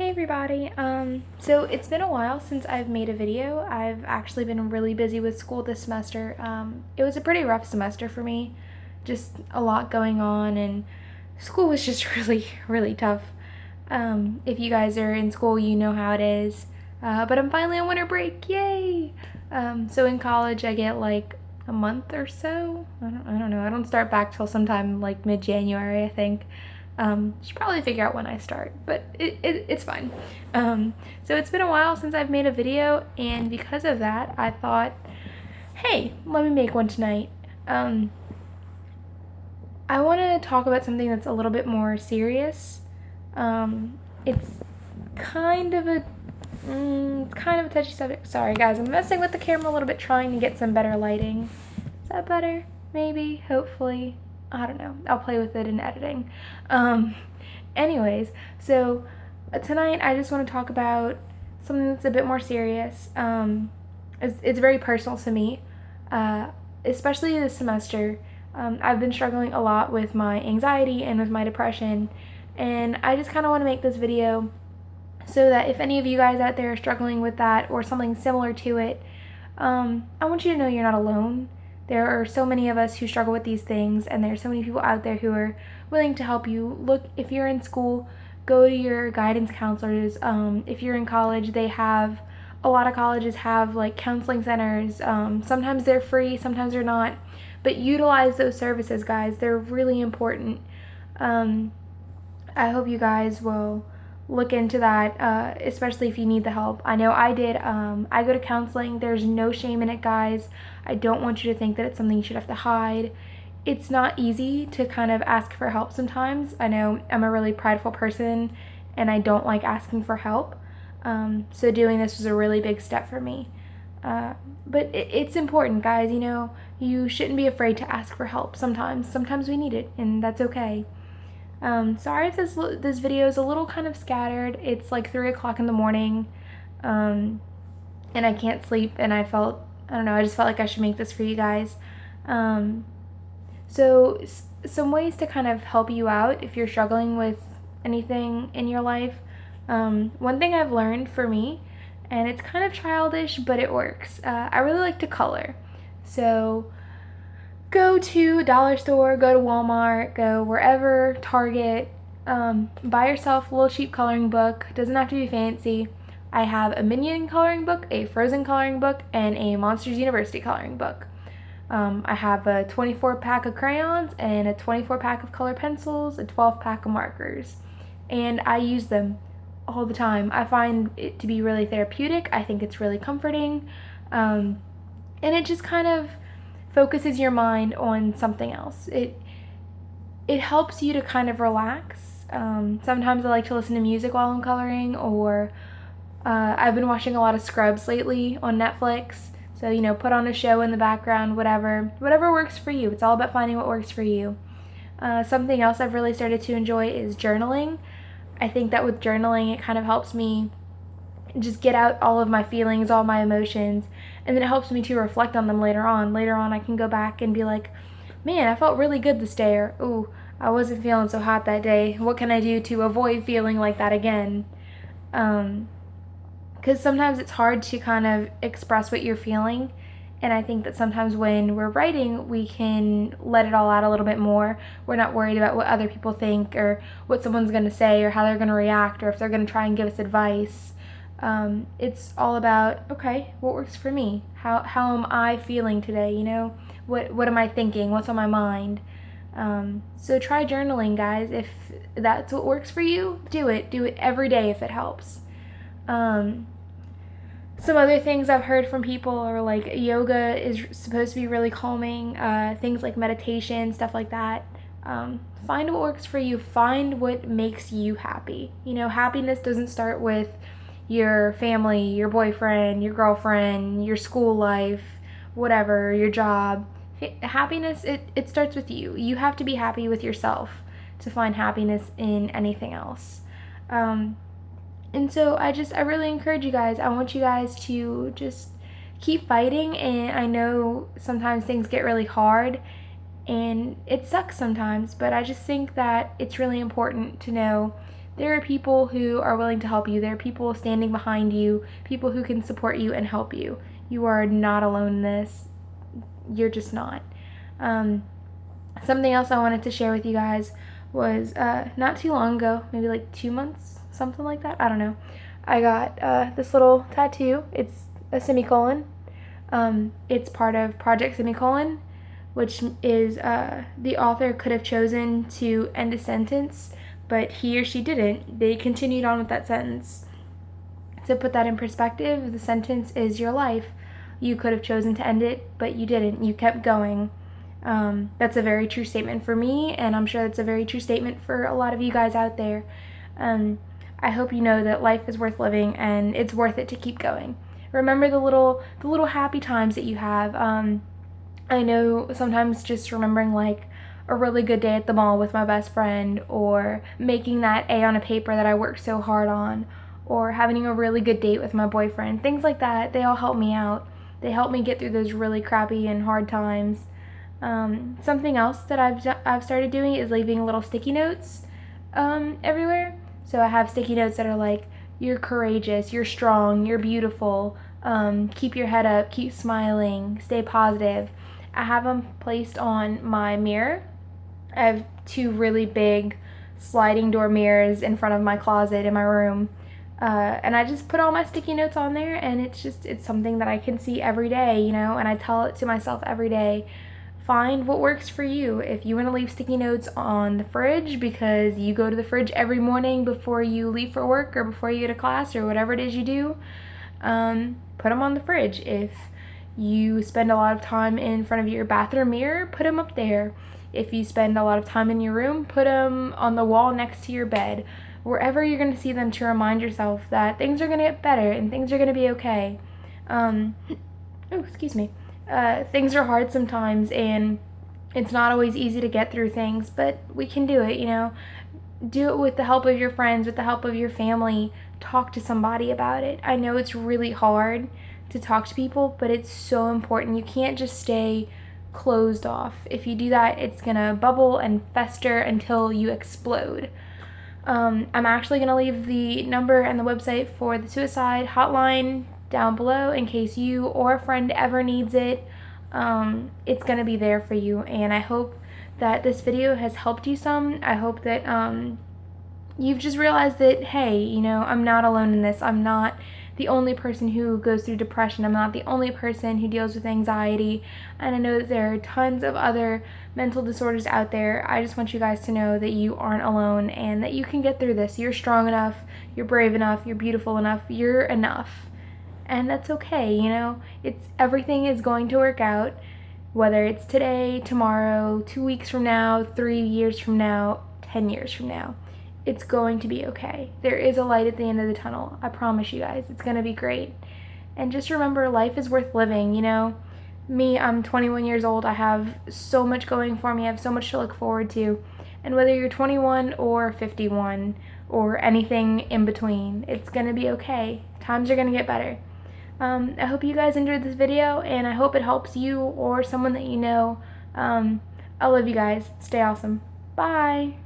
Hey everybody. So it's been a while since I've made a video. I've actually been really busy with school this semester. It was a pretty rough semester for me. Just a lot going on and school was just really tough. If you guys are in school, you know how it is. But I'm finally on winter break. Yay! So in college I get like a month or so. I don't know. I don't start back till sometime like mid-January, I think. Should probably figure out when I start, but it's fine. So it's been a while since I've made a video, and because of that, I thought, hey, let me make one tonight. I want to talk about something that's a little bit more serious. It's kind of a touchy subject. Sorry guys, I'm messing with the camera a little bit, trying to get some better lighting. Is that better? Maybe, hopefully. I don't know. I'll play with it in editing. Anyways, so tonight I just want to talk about something that's a bit more serious. It's very personal to me, especially this semester. I've been struggling a lot with my anxiety and with my depression, and I just kind of want to make this video so that if any of you guys out there are struggling with that or something similar to it, I want you to know you're not alone. There are so many of us who struggle with these things, and there are so many people out there who are willing to help you. Look, if you're in school, go to your guidance counselors. If you're in college, a lot of colleges have like counseling centers. Sometimes they're free, sometimes they're not, but utilize those services, guys. They're really important. I hope you guys will look into that, especially if you need the help. I know I did. I go to counseling. There's no shame in it, guys. I don't want you to think that it's something you should have to hide. It's not easy to kind of ask for help sometimes. I know I'm a really prideful person and I don't like asking for help. So doing this was a really big step for me. But it's important, guys. You know, you shouldn't be afraid to ask for help sometimes. Sometimes we need it, and that's okay. Sorry if this video is a little kind of scattered. It's like 3 o'clock in the morning, and I can't sleep, and I just felt like I should make this for you guys. So some ways to kind of help you out if you're struggling with anything in your life. One thing I've learned for me, and it's kind of childish, but it works. I really like to color. So go to a dollar store, go to Walmart, go wherever, Target, buy yourself a little cheap coloring book. Doesn't have to be fancy. I have a Minion coloring book, a Frozen coloring book, and a Monsters University coloring book. I have a 24 pack of crayons and a 24 pack of color pencils, a 12 pack of markers, and I use them all the time. I find it to be really therapeutic. I think it's really comforting, and it just kind of focuses your mind on something else. It helps you to kind of relax. Sometimes I like to listen to music while I'm coloring, or I've been watching a lot of Scrubs lately on Netflix. So, you know, put on a show in the background, whatever works for you. It's all about finding what works for you. Something else I've really started to enjoy is journaling. I think that with journaling, it kind of helps me just get out all of my feelings, all my emotions, and then it helps me to reflect on them later on. Later on, I can go back and be like, man, I felt really good this day, or, ooh, I wasn't feeling so hot that day. What can I do to avoid feeling like that again? Because sometimes it's hard to kind of express what you're feeling, and I think that sometimes when we're writing, we can let it all out a little bit more. We're not worried about what other people think, or what someone's going to say, or how they're going to react, or if they're going to try and give us advice. It's all about, okay, what works for me? How am I feeling today? You know, what am I thinking? What's on my mind? So try journaling, guys. If that's what works for you, do it. Do it every day if it helps. Some other things I've heard from people are like yoga is supposed to be really calming, things like meditation, stuff like that. Find what works for you. Find what makes you happy. You know, happiness doesn't start with your family, your boyfriend, your girlfriend, your school life, whatever, your job. Happiness, it starts with you. You have to be happy with yourself to find happiness in anything else. And so I really encourage you guys. I want you guys to just keep fighting, and I know sometimes things get really hard and it sucks sometimes, but I just think that it's really important to know there are people who are willing to help you. There are people standing behind you, people who can support you and help you. You are not alone in this. You're just not. Something else I wanted to share with you guys was not too long ago, maybe like 2 months, something like that. I don't know. I got this little tattoo. It's a semicolon. It's part of Project Semicolon, which is the author could have chosen to end a sentence, but he or she didn't. They continued on with that sentence. To put that in perspective, the sentence is your life. You could have chosen to end it, but you didn't. You kept going. That's a very true statement for me, and I'm sure that's a very true statement for a lot of you guys out there. I hope you know that life is worth living and it's worth it to keep going. Remember the little happy times that you have. I know sometimes just remembering like a really good day at the mall with my best friend, or making that A on a paper that I worked so hard on, or having a really good date with my boyfriend, things like that, they all help me out. They help me get through those really crappy and hard times. Something else that I've started doing is leaving little sticky notes everywhere. So I have sticky notes that are like, you're courageous, you're strong, you're beautiful, keep your head up, keep smiling, stay positive. I have them placed on my mirror. I have 2 really big sliding door mirrors in front of my closet in my room. And I just put all my sticky notes on there, and it's something that I can see every day, you know, and I tell it to myself every day. Find what works for you. If you want to leave sticky notes on the fridge because you go to the fridge every morning before you leave for work or before you go to class or whatever it is you do, put them on the fridge. If you spend a lot of time in front of your bathroom mirror, put them up there. If you spend a lot of time in your room, put them on the wall next to your bed. Wherever you're going to see them, to remind yourself that things are going to get better and things are going to be okay. Excuse me. Things are hard sometimes, and it's not always easy to get through things, but we can do it, you know. Do it with the help of your friends, with the help of your family. Talk to somebody about it. I know it's really hard to talk to people, but it's so important. You can't just stay closed off. If you do that, it's gonna bubble and fester until you explode. I'm actually gonna leave the number and the website for the suicide hotline down below in case you or a friend ever needs it. It's gonna be there for you, and I hope that this video has helped you some. I hope that you've just realized that, hey, you know, I'm not alone in this. I'm not the only person who goes through depression. I'm not the only person who deals with anxiety, and I know that there are tons of other mental disorders out there. I just want you guys to know that you aren't alone and that you can get through this. You're strong enough, you're brave enough, you're beautiful enough, you're enough. And that's okay, you know. Everything is going to work out, whether it's today, tomorrow, 2 weeks from now, 3 years from now, 10 years from now. It's going to be okay. There is a light at the end of the tunnel. I promise you guys, it's gonna be great. And just remember, life is worth living, you know. Me, I'm 21 years old. I have so much going for me. I have so much to look forward to. And whether you're 21 or 51 or anything in between, it's gonna be okay. Times are gonna get better. I hope you guys enjoyed this video, and I hope it helps you or someone that you know. I love you guys. Stay awesome. Bye.